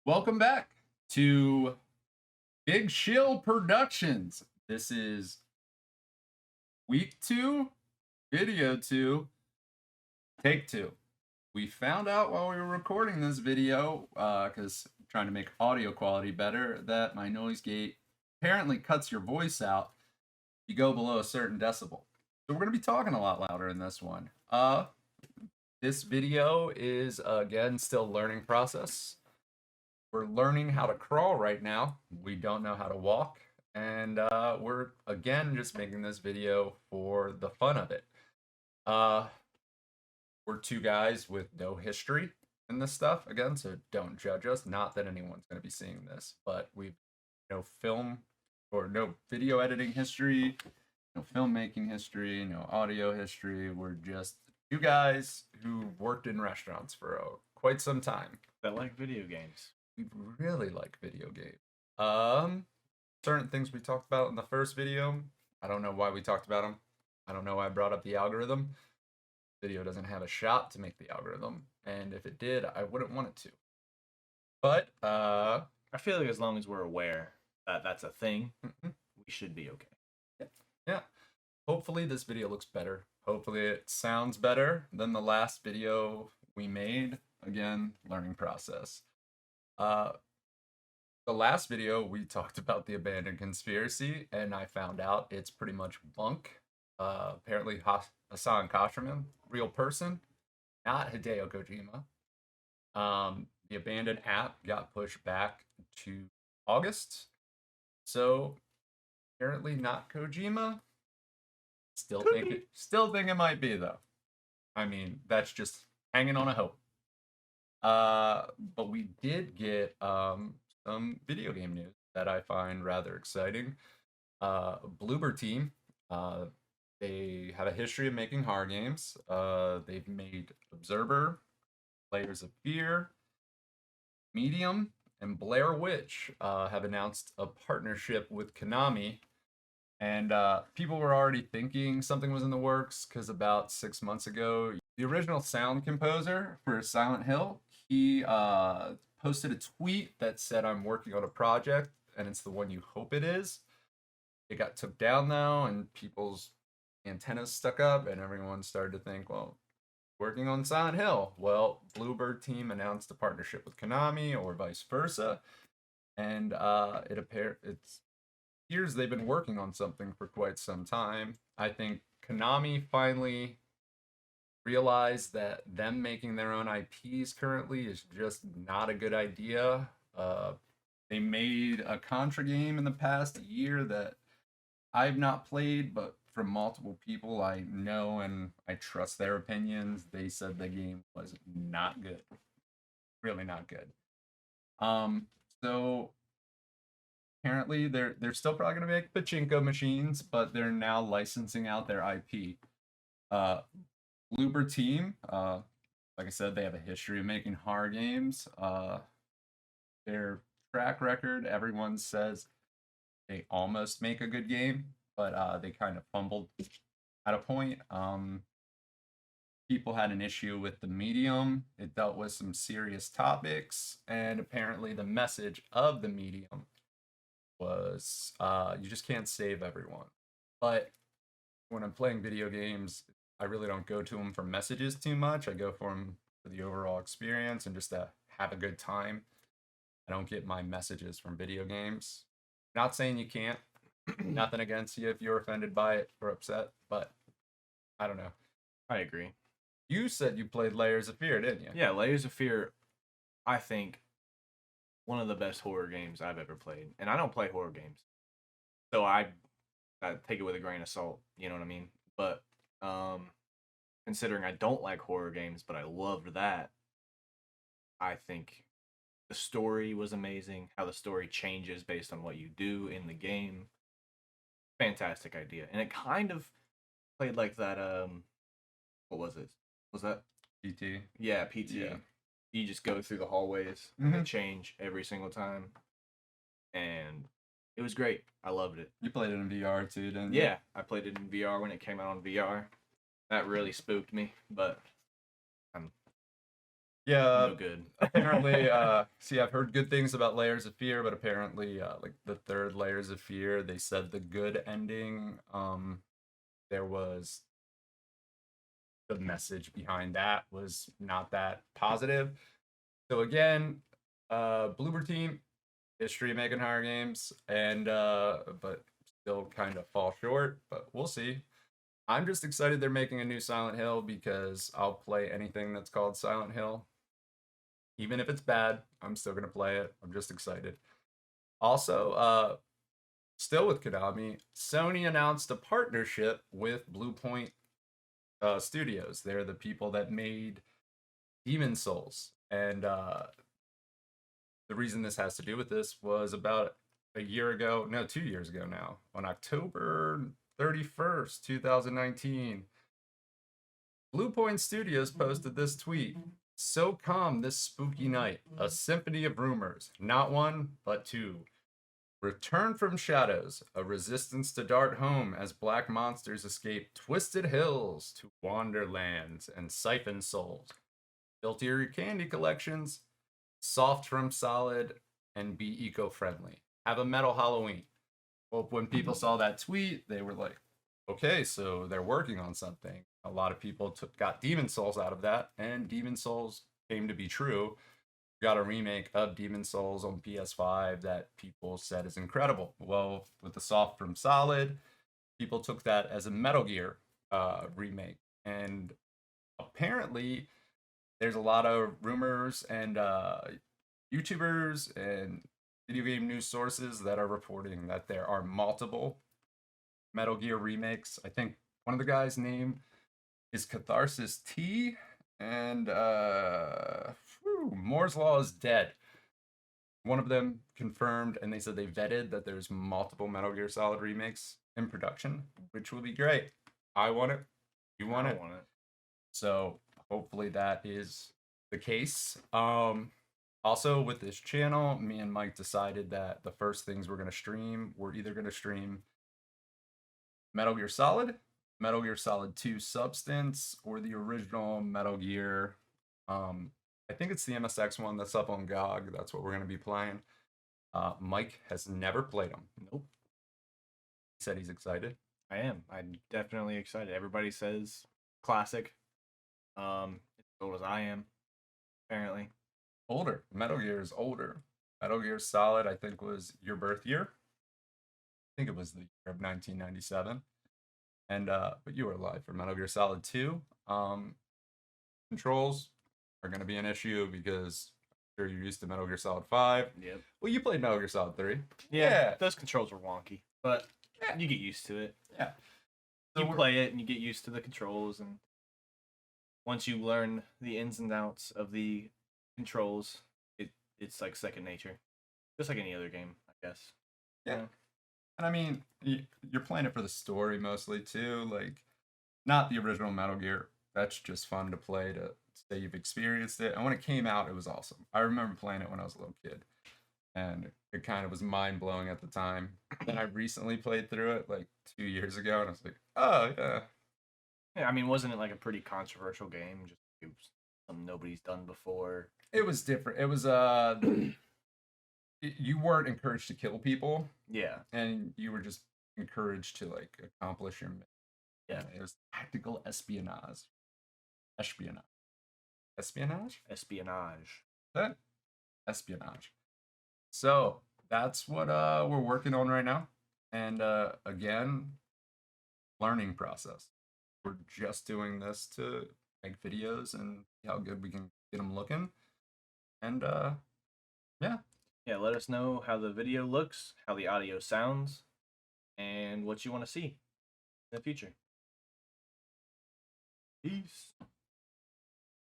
Welcome back to Big Shill Productions. This is week 2, video 2, take 2. We found out while we were recording this video, because I'm trying to make audio quality better, that my noise gate apparently cuts your voice out if you go below a certain decibel. So we're going to be talking a lot louder in this one. This video is, again, still learning process. We're learning how to crawl right now. We don't know how to walk. And we're, again, just making this video for the fun of it. We're two guys with no history in this stuff, again, so don't judge us. Not that anyone's going to be seeing this, but we've no film or no video editing history, no filmmaking history, no audio history. We're just two guys who worked in restaurants for quite some time. That like video games. We really like video games. Certain things we talked about in the first video, I don't know why we talked about them. I don't know why I brought up the algorithm. Video doesn't have a shot to make the algorithm, and if it did, I wouldn't want it to. But I feel like as long as we're aware that that's a thing, we should be okay. Yeah. Hopefully this video looks better. Hopefully it sounds better than the last video we made. Again, learning process. The last video we talked about the abandoned conspiracy, and I found out it's pretty much bunk. Apparently Hassan Kasherman, real person, not Hideo Kojima. The abandoned app got pushed back to August, so apparently not Kojima. Still think it might be though. I mean, that's just hanging on a hope. But we did get some video game news that I find rather exciting. Bluepoint team, they have a history of making horror games. They've made Observer, Layers of Fear, Medium, and Blair Witch have announced a partnership with Konami. And people were already thinking something was in the works because about 6 months ago, the original sound composer for Silent Hill, he posted a tweet that said, "I'm working on a project, and it's the one you hope it is." It got took down though, and people's antennas stuck up, and everyone started to think, well, working on Silent Hill. Well, Bluebird team announced a partnership with Konami, or vice versa, and it appears they've been working on something for quite some time. I think Konami finally realized that them making their own IPs currently is just not a good idea. They made a Contra game in the past year that I've not played, but from multiple people I know and I trust their opinions, they said the game was not good. Really not good. So apparently they're still probably gonna make pachinko machines, but they're now licensing out their IP. Bloober team, like I said, they have a history of making horror games. Their track record, everyone says they almost make a good game, but they kind of fumbled at a point. People had an issue with the medium. It dealt with some serious topics, and apparently the message of the medium was you just can't save everyone. But when I'm playing video games, I really don't go to them for messages too much. I go for them for the overall experience and just to have a good time. I don't get my messages from video games. Not saying you can't. Nothing against you if you're offended by it or upset, but I don't know. I agree. You said you played Layers of Fear, didn't you? Yeah, Layers of Fear, I think, one of the best horror games I've ever played. And I don't play horror games. So I take it with a grain of salt, you know what I mean? But considering I don't like horror games, but I loved that, I think the story was amazing. How the story changes based on what you do in the game. Fantastic idea. And it kind of played like that, what was it? Was that PT? Yeah, PT. Yeah. You just go through the hallways and change every single time. And it was great. I loved it. You played it in VR too, didn't you? Yeah, I played it in VR when it came out on VR. That really spooked me, but Yeah, no good. apparently, see, I've heard good things about Layers of Fear, but apparently, like the third Layers of Fear, they said the good ending, there was the message behind that was not that positive. So again, Bloober team, history of making horror games, and but still kind of fall short. But we'll see. I'm just excited they're making a new Silent Hill because I'll play anything that's called Silent Hill. Even if it's bad, I'm still gonna play it. I'm just excited. Also, still with Konami, Sony announced a partnership with Bluepoint Studios. They're the people that made Demon Souls, and the reason this has to do with this was about a year ago, no, 2 years ago now, on October 31st, 2019. Bluepoint Studios posted this tweet. So calm this spooky night, a symphony of rumors, not one, but two. Return from shadows, a resistance to dart home as black monsters escape twisted hills to wander lands and siphon souls. Filter your candy collections, soft from solid, and be eco-friendly. Have a metal Halloween. Well, when people saw that tweet, they were like, okay, so they're working on something. A lot of people got Demon Souls out of that, and Demon Souls came to be true. Got a remake of Demon Souls on PS5 that people said is incredible. Well, with the soft from solid, people took that as a Metal Gear remake, and apparently there's a lot of rumors and YouTubers and video game news sources that are reporting that there are multiple Metal Gear remakes. I think one of the guys' name is Catharsis T, and Moore's Law is dead. One of them confirmed, and they said they vetted that there's multiple Metal Gear Solid remakes in production, which will be great. I want it. You want it. Want it. So hopefully that is the case. Also with this channel, me and Mike decided that the first things we're either gonna stream Metal Gear Solid, Metal Gear Solid 2 Substance, or the original Metal Gear. I think it's the MSX one that's up on GOG. That's what we're gonna be playing. Mike has never played them. Nope. He said he's excited. I am. I'm definitely excited. Everybody says classic. As old as I am, apparently. Older. Metal Gear is older. Metal Gear Solid, I think, was your birth year. I think it was the year of 1997. And but you were alive for Metal Gear Solid 2. Controls are going to be an issue because I'm sure you're used to Metal Gear Solid 5. Yep. Well, you played Metal Gear Solid 3. Yeah. Those controls were wonky, but Yeah. you get used to it. Yeah. So you play it and you get used to the controls, and once you learn the ins and outs of the controls, it's like second nature, just like any other game, I guess. Yeah. And I mean, you're playing it for the story mostly too. Like, not the original Metal Gear. That's just fun to play to say you've experienced it. And when it came out, it was awesome. I remember playing it when I was a little kid, and it kind of was mind blowing at the time. Then I recently played through it like 2 years ago, and I was like, oh yeah. Yeah, I mean, wasn't it like a pretty controversial game? Just it was something nobody's done before. It was different. It was you weren't encouraged to kill people. Yeah. And you were just encouraged to like accomplish your mission. Yeah. It was tactical espionage. Espionage. Espionage? Espionage. That? Espionage. So that's what we're working on right now. And again, learning process. We're just doing this to make videos and see how good we can get them looking. And yeah. Yeah, let us know how the video looks, how the audio sounds, and what you want to see in the future. Peace.